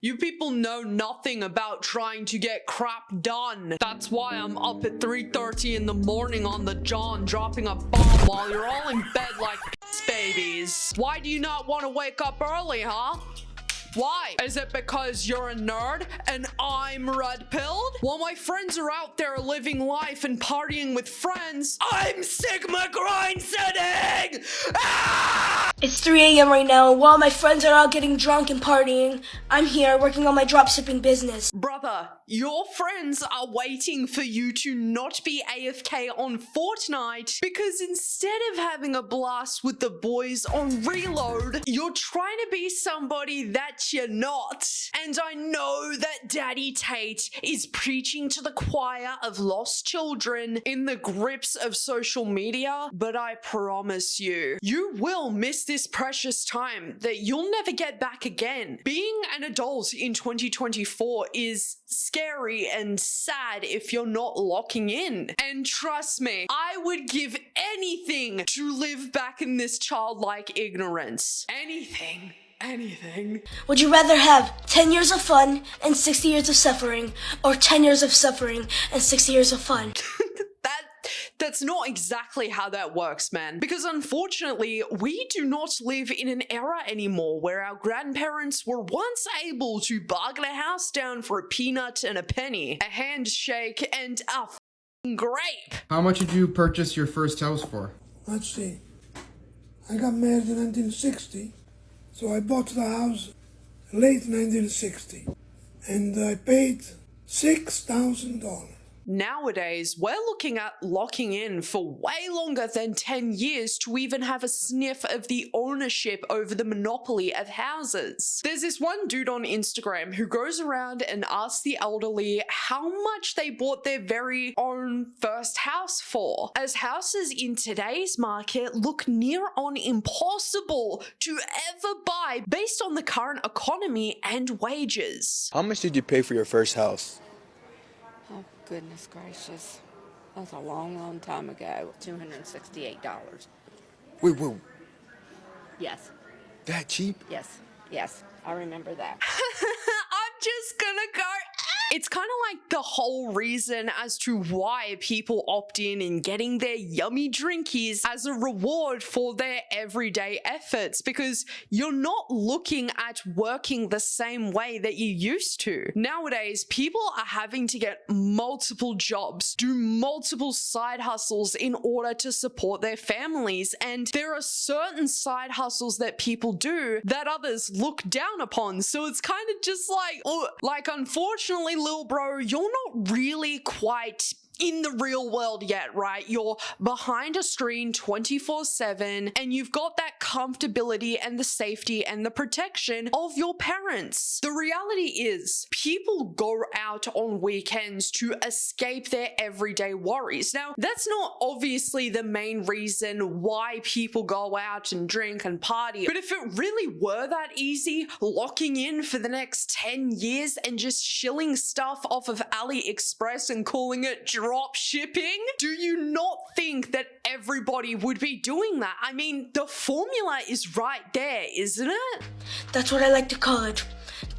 You people know nothing about trying to get crap done. That's why I'm up at 3:30 in the morning on the John dropping a bomb while you're all in bed like babies. Why do you not want to wake up early, huh? Why? Is it because you're a nerd and I'm red-pilled? While my friends are out there living life and partying with friends, I'm Sigma grind-setting! Ah! It's 3 a.m. right now, and while my friends are out getting drunk and partying, I'm here working on my dropshipping business. Brother, your friends are waiting for you to not be AFK on Fortnite because instead of having a blast with the boys on Reload, you're trying to be somebody that you're not. And I know that Daddy Tate is preaching to the choir of lost children in the grips of social media, but I promise you, you will miss this precious time that you'll never get back again. Being an adult in 2024 is scary and sad if you're not locking in. And trust me, I would give anything to live back in this childlike ignorance. Anything. Would you rather have 10 years of fun and 60 years of suffering, or 10 years of suffering and 60 years of fun? That's not exactly how that works, man. Because unfortunately, we do not live in an era anymore where our grandparents were once able to bargain a house down for a peanut and a penny, a handshake, and a f***ing grape. How much did you purchase your first house for? Let's see. I got married in 1960, so I bought the house late 1960, and I paid $6,000. Nowadays, we're looking at locking in for way longer than 10 years to even have a sniff of the ownership over the monopoly of houses. There's this one dude on Instagram who goes around and asks the elderly how much they bought their very own first house for, as houses in today's market look near on impossible to ever buy based on the current economy and wages. How much did you pay for your first house? Oh, goodness gracious. That was a long time ago. $268. Wait, Yes, that cheap? yes, I remember that. I'm just gonna go. It's kind of like the whole reason as to why people opt in getting their yummy drinkies as a reward for their everyday efforts, because you're not looking at working the same way that you used to. Nowadays, people are having to get multiple jobs, do multiple side hustles in order to support their families, and there are certain side hustles that people do that others look down upon. So it's kind of just like unfortunately, little bro, you're not really quite in the real world yet, right? You're behind a screen 24/7 and you've got that comfortability and the safety and the protection of your parents. The reality is people go out on weekends to escape their everyday worries. Now, that's not obviously the main reason why people go out and drink and party, but if it really were that easy, locking in for the next 10 years and just shilling stuff off of AliExpress and calling it drop shipping, do you not think that everybody would be doing that? I mean, the formula is right there, isn't it? That's what I like to call it.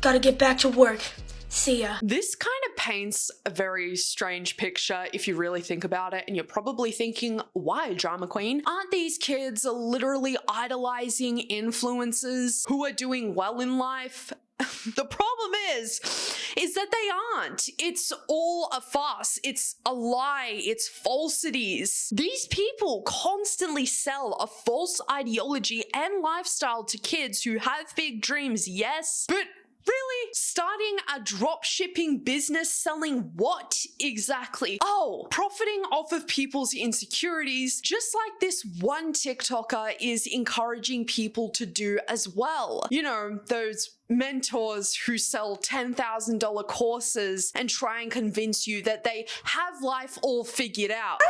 Gotta get back to work. See ya. This kind of paints a very strange picture if you really think about it, and you're probably thinking, why, drama queen? Aren't these kids literally idolizing influencers who are doing well in life? The problem is that they aren't. It's all a farce. It's a lie. It's falsities. These people constantly sell a false ideology and lifestyle to kids who have big dreams, yes, but really? Starting a dropshipping business selling what exactly? Oh, profiting off of people's insecurities, just like this one TikToker is encouraging people to do as well. You know, those mentors who sell $10,000 courses and try and convince you that they have life all figured out.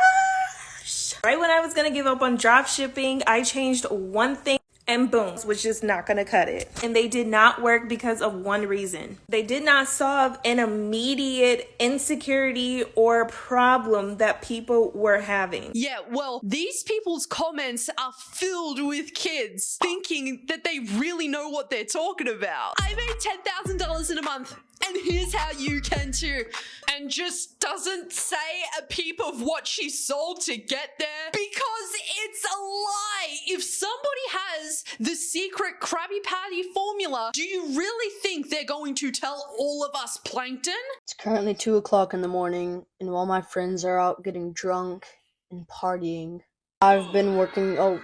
Right when I was gonna give up on dropshipping, I changed one thing. and boom, was just not gonna cut it. And they did not work because of one reason. They did not solve an immediate insecurity or problem that people were having. Yeah, well, these people's comments are filled with kids thinking that they really know what they're talking about. I made $10,000 in a month, and here's how you can too. And just doesn't say a peep of what she sold to get there because it's a lie. If somebody has the secret Krabby Patty formula, do you really think they're going to tell all of us, Plankton? It's currently 2 o'clock in the morning, and while my friends are out getting drunk and partying, I've been working on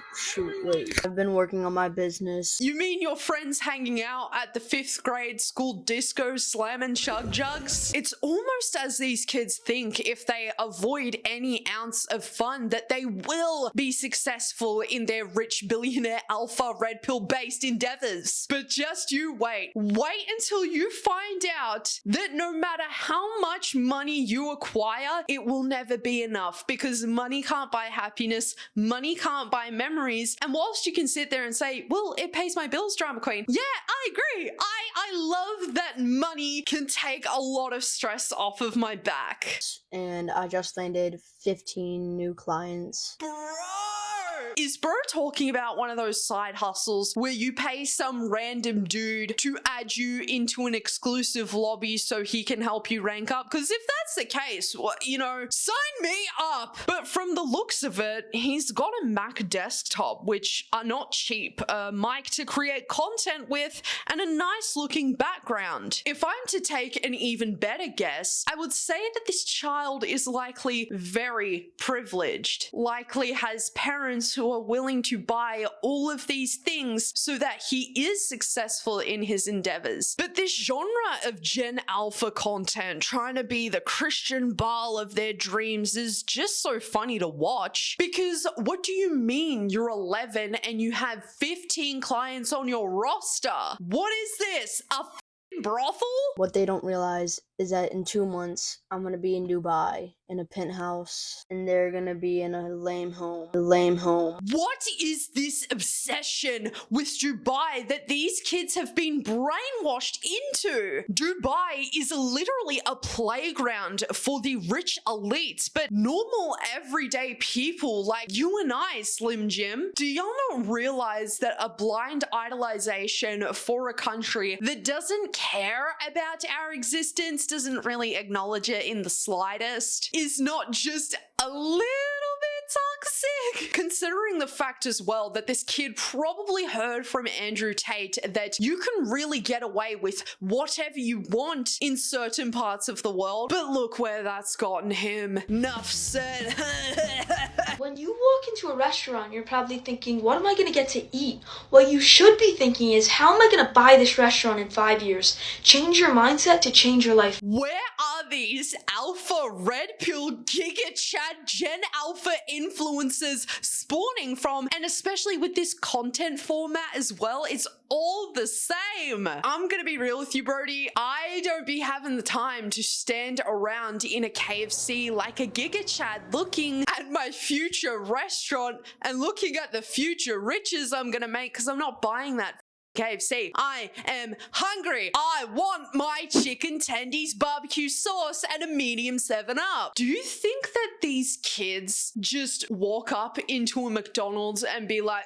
my business. You mean your friends hanging out at the 5th grade school disco slamming chug jugs? It's almost as these kids think if they avoid any ounce of fun that they will be successful in their rich billionaire alpha red pill based endeavors. But just you wait. Wait until you find out that no matter how much money you acquire, it will never be enough because money can't buy happiness. Money can't buy memories. And whilst you can sit there and say, well, it pays my bills, drama queen. Yeah, I agree. I love that money can take a lot of stress off of my back. And I just landed 15 new clients. Bro! Is bro talking about one of those side hustles where you pay some random dude to add you into an exclusive lobby so he can help you rank up? Because if that's the case, well, you know, sign me up. But from the looks of it, he's got a Mac desktop, which are not cheap, a mic to create content with, and a nice looking background. If I'm to take an even better guess, I would say that this child is likely very privileged, likely has parents who are willing to buy all of these things so that he is successful in his endeavors. But this genre of Gen Alpha content, trying to be the Christian Baal of their dreams, is just so funny to watch. Because what do you mean you're 11 and you have 15 clients on your roster? What is this? A brothel? What they don't realize is that in 2 months, I'm gonna be in Dubai in a penthouse, and they're gonna be in a lame home. What is this obsession with Dubai that these kids have been brainwashed into? Dubai is literally a playground for the rich elites, but normal everyday people like you and I, Slim Jim, do y'all not realize that a blind idolization for a country that doesn't care about our existence, doesn't really acknowledge it in the slightest, is not just a little bit toxic? Considering the fact as well that this kid probably heard from Andrew Tate that you can really get away with whatever you want in certain parts of the world, but look where that's gotten him. Nuff said. When you walk into a restaurant, you're probably thinking, what am I going to get to eat? What you should be thinking is, how am I going to buy this restaurant in 5 years? Change your mindset to change your life. Where are these alpha red pill giga chad Gen Alpha influencers spawning from? And especially with this content format as well, it's all the same. I'm gonna be real with you, Brody. I don't be having the time to stand around in a KFC like a giga chad looking at my future restaurant and looking at the future riches I'm gonna make, because I'm not buying that KFC. I am hungry. I want my chicken tendies barbecue sauce and a medium 7-Up. Do you think that these kids just walk up into a McDonald's and be like,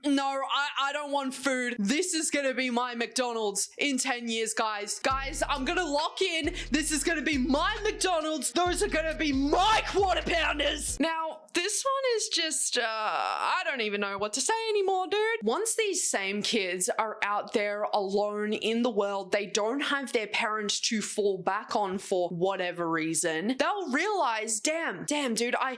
no, I don't want food. This is gonna be my McDonald's in 10 years, guys. Guys, I'm gonna lock in. This is gonna be my McDonald's. Those are gonna be my quarter pounders. Now, this one is just, I don't even know what to say anymore, dude. Once these same kids are out there alone in the world, they don't have their parents to fall back on for whatever reason, they'll realize, damn, dude, I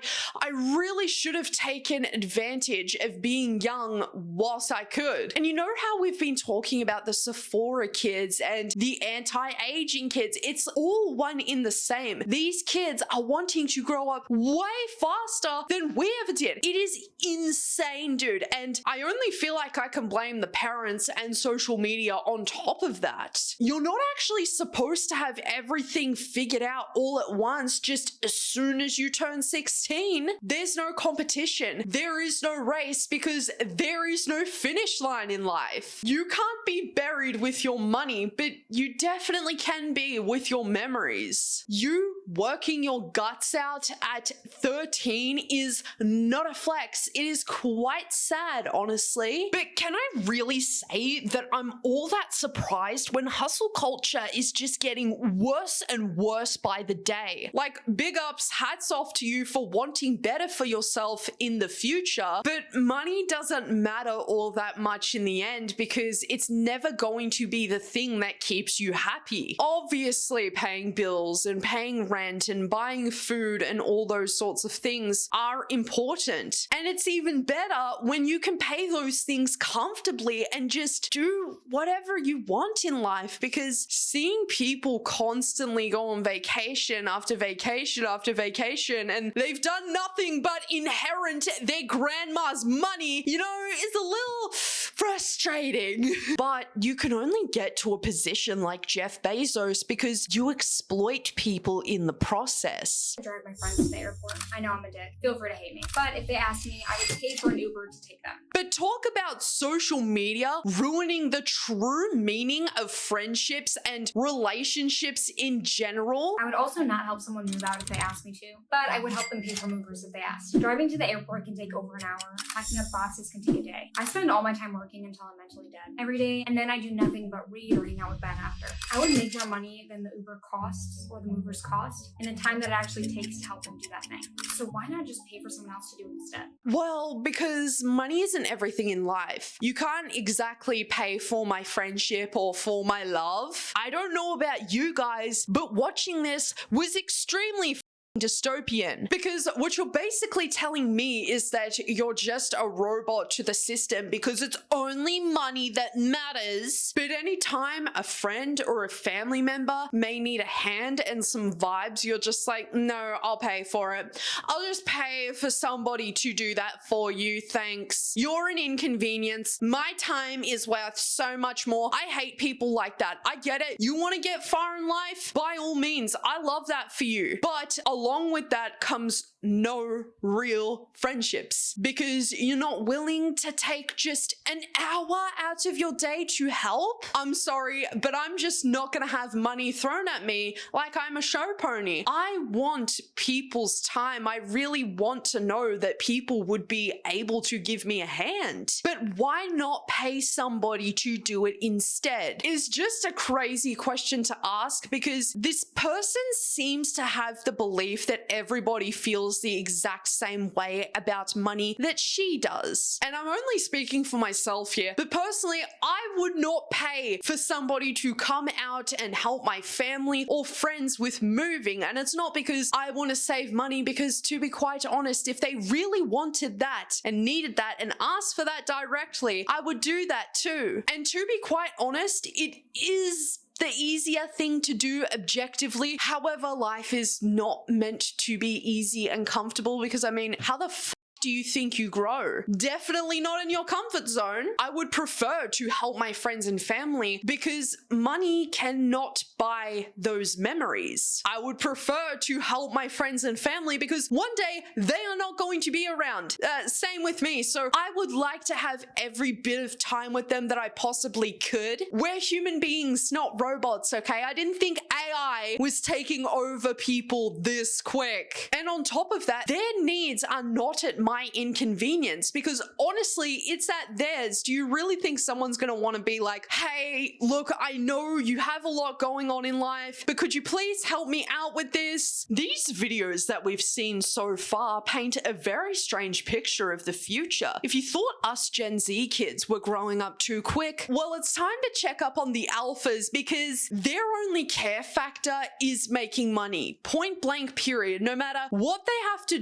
really should have taken advantage of being young whilst I could. And you know how we've been talking about the Sephora kids and the anti-aging kids? It's all one in the same. These kids are wanting to grow up way faster than we ever did. It is insane, dude. And I only feel like I can blame the parents and social media on top of that. You're not actually supposed to have everything figured out all at once just as soon as you turn 16. There's no competition. There is no race because there is no finish line in life. You can't be buried with your money, but you definitely can be with your memories. You working your guts out at 13 is not a flex. It is quite sad, honestly. But can I really say that I'm all that surprised when hustle culture is just getting worse and worse by the day? Like, big ups, hats off to you for wanting better for yourself in the future, but money doesn't matter all that much in the end because it's never going to be the thing that keeps you happy. Obviously, paying bills and paying rent and buying food and all those sorts of things are important. And it's even better when you can pay those things comfortably and just do whatever you want in life, because seeing people constantly go on vacation after vacation after vacation and they've done nothing but inherit their grandma's money, you know, is a little frustrating. But you can only get to a position like Jeff Bezos because you exploit people in the process. I drive my friends to the airport. I know I'm a dick. Feel free to hate me. But if they ask me, I would pay for an Uber to take them. But talk about social media ruining the true meaning of friendships and relationships in general. I would also not help someone move out if they asked me to, but I would help them pay for movers if they asked. Driving to the airport can take over an hour. Packing up boxes can take a day. I spend all my time working until I'm mentally dead every day, and then I do nothing but read or hang out with Ben after. I would make more money than the Uber costs or the movers cost in the time that it actually takes to help them do that thing. So why not just pay for someone else to do it instead? Well, because money isn't everything in life. You can't exactly pay for my friendship or for my love. I don't know about you guys, but watching this was extremely dystopian, because what you're basically telling me is that you're just a robot to the system because it's only money that matters. But anytime a friend or a family member may need a hand and some vibes, you're just like, no, I'll pay for it. I'll just pay for somebody to do that for you, thanks. You're an inconvenience. My time is worth so much more. I hate people like that. I get it. You want to get far in life? By all means, I love that for you. But along with that comes no real friendships, because you're not willing to take just an hour out of your day to help. I'm sorry, but I'm just not gonna have money thrown at me like I'm a show pony. I want people's time. I really want to know that people would be able to give me a hand. But why not pay somebody to do it instead? Is just a crazy question to ask, because this person seems to have the belief that everybody feels the exact same way about money that she does. And I'm only speaking for myself here, but personally, I would not pay for somebody to come out and help my family or friends with moving. And it's not because I want to save money, because to be quite honest, if they really wanted that and needed that and asked for that directly, I would do that too. And to be quite honest, it is the easier thing to do objectively. However, life is not meant to be easy and comfortable, because I mean, how the do you think you grow? Definitely not in your comfort zone. I would prefer to help my friends and family because money cannot buy those memories. I would prefer to help my friends and family because one day they are not going to be around. Same with me. So I would like to have every bit of time with them that I possibly could. We're human beings, not robots, okay? I didn't think AI was taking over people this quick. And on top of that, their needs are not at my inconvenience, because honestly, it's at theirs. Do you really think someone's gonna want to be like, hey, look, I know you have a lot going on in life, but could you please help me out with this? These videos that we've seen so far paint a very strange picture of the future. If you thought us Gen Z kids were growing up too quick, well, it's time to check up on the alphas, because their only care factor is making money. Point blank period. No matter what they have to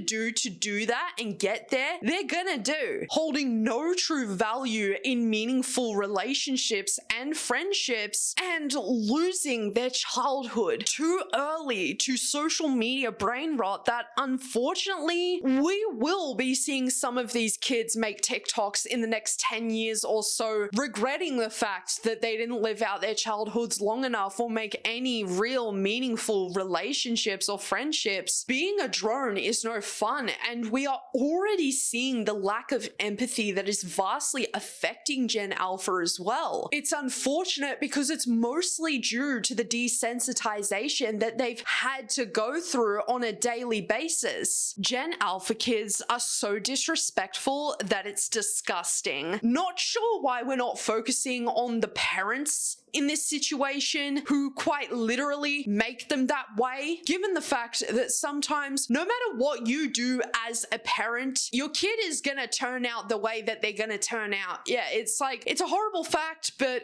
do that and get get there, they're gonna do. Holding no true value in meaningful relationships and friendships, and losing their childhood too early to social media brain rot that unfortunately we will be seeing some of these kids make TikToks in the next 10 years or so, regretting the fact that they didn't live out their childhoods long enough or make any real meaningful relationships or friendships. Being a drone is no fun, and we are already seeing the lack of empathy that is vastly affecting Gen Alpha as well. It's unfortunate because it's mostly due to the desensitization that they've had to go through on a daily basis. Gen Alpha kids are so disrespectful that it's disgusting. Not sure why we're not focusing on the parents in this situation who quite literally make them that way, given the fact that sometimes no matter what you do as a parent, your kid is gonna turn out the way that they're gonna turn out. Yeah, it's like, it's a horrible fact, but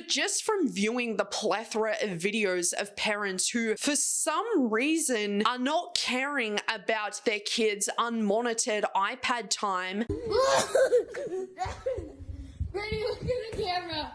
just from viewing the plethora of videos of parents who for some reason are not caring about their kids' unmonitored iPad time. Brady, look at the camera.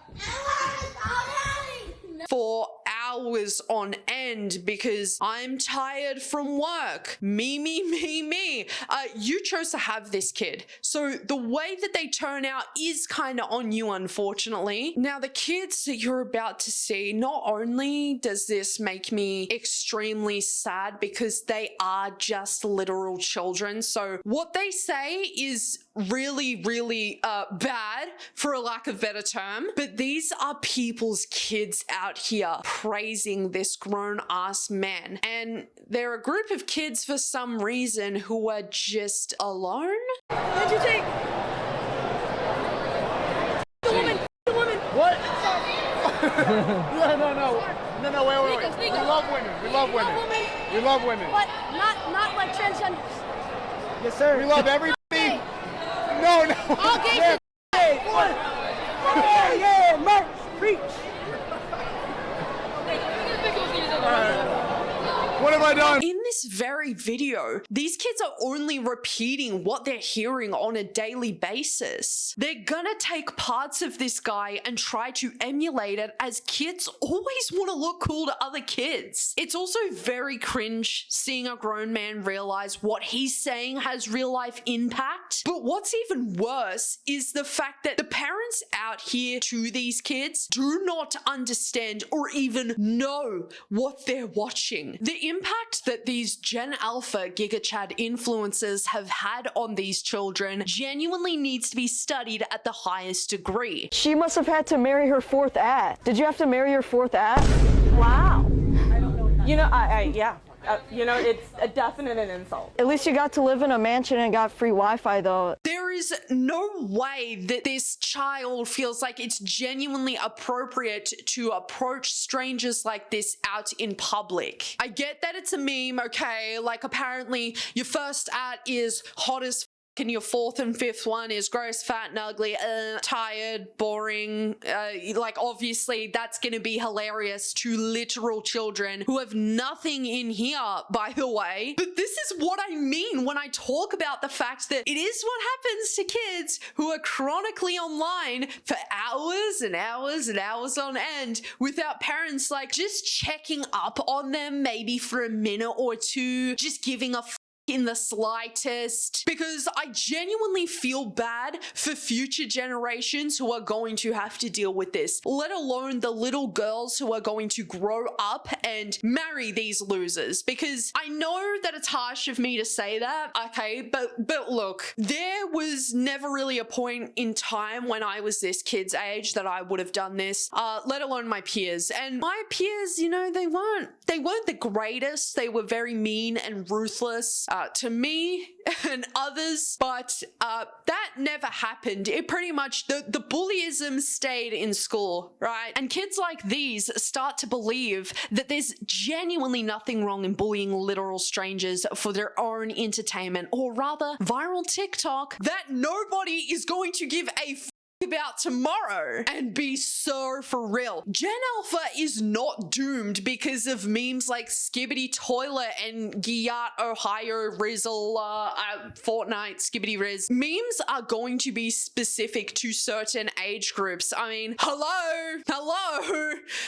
For hours on end because I'm tired from work. Me. You chose to have this kid. So the way that they turn out is kind of on you, unfortunately. Now, the kids that you're about to see, not only does this make me extremely sad because they are just literal children. So what they say is really bad, for a lack of better term, but these are people's kids out here praising this grown-ass man, and they're a group of kids for some reason who are just alone. What'd you take? The woman. What? No, wait. Speak We up. love women. We love women. We love women. But not like transgenders. Yes, sir. We love everybody. No. Okay. Yeah, merch. Preach. What have I done? In this very video, these kids are only repeating what they're hearing on a daily basis. They're gonna take parts of this guy and try to emulate it, as kids always want to look cool to other kids. It's also very cringe seeing a grown man realize what he's saying has real life impact. But what's even worse is the fact that the parents out here to these kids do not understand or even know what they're watching. The impact that these Gen Alpha GigaChad influencers have had on these children genuinely needs to be studied at the highest degree. She must have had to marry her fourth at. Did you have to marry your fourth at? Wow. You know, yeah. It's a definite an insult. At least you got to live in a mansion and got free Wi-Fi, though. There is no way that this child feels like it's genuinely appropriate to approach strangers like this out in public. I get that it's a meme, okay? Like, apparently your first at is hot as and your fourth and fifth one is gross, fat, and ugly, tired, boring. Like, obviously that's gonna be hilarious to literal children who have nothing in here, by the way. But this is what I mean when I talk about the fact that it is what happens to kids who are chronically online for hours and hours and hours on end without parents like just checking up on them maybe for a minute or two, just giving a in the slightest, because I genuinely feel bad for future generations who are going to have to deal with this, let alone the little girls who are going to grow up and marry these losers. Because I know that it's harsh of me to say that, okay, but look, there was never really a point in time when I was this kid's age that I would have done this, let alone my peers. And my peers, you know, they weren't the greatest. They were very mean and ruthless to me and others, but that never happened. It pretty much, the bullyism stayed in school, right? And kids like these start to believe that there's genuinely nothing wrong in bullying literal strangers for their own entertainment, or rather viral TikTok, that nobody is going to give a about tomorrow and be so for real. Gen Alpha is not doomed because of memes like Skibbity Toilet and Giyat Ohio Rizzle Fortnite Skibbity Riz. Memes are going to be specific to certain age groups. I mean, hello,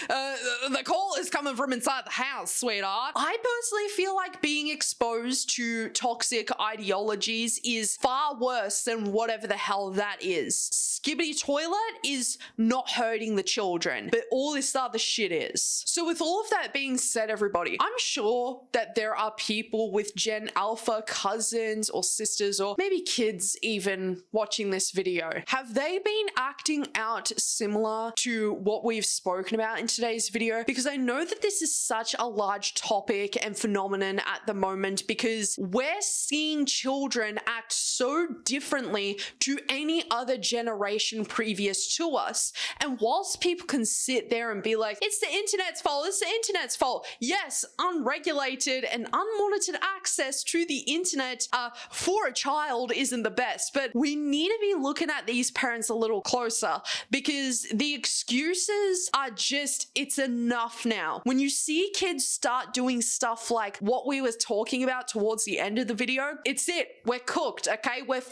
the call is coming from inside the house, sweetheart. I personally feel like being exposed to toxic ideologies is far worse than whatever the hell that is. Skibbity Toilet is not hurting the children, but all this other shit is. So with all of that being said, everybody, I'm sure that there are people with Gen Alpha cousins or sisters or maybe kids even watching this video. Have they been acting out similar to what we've spoken about in today's video? Because I know that this is such a large topic and phenomenon at the moment because we're seeing children act so differently to any other generation previous to us. And whilst people can sit there and be like, it's the internet's fault, it's the internet's fault. Yes, unregulated and unmonitored access to the internet for a child isn't the best, but we need to be looking at these parents a little closer because the excuses are just, it's enough now. When you see kids start doing stuff like what we were talking about towards the end of the video, it's it. We're cooked, okay? We're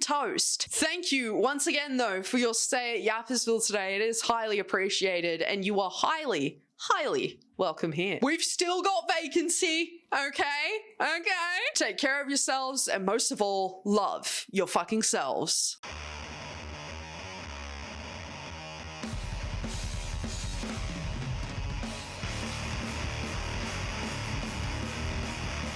toast. Thank you once again though for your stay at Yappersville today. It is highly appreciated and you are highly welcome here. We've still got vacancy, okay? Take care of yourselves and most of all, love your fucking selves.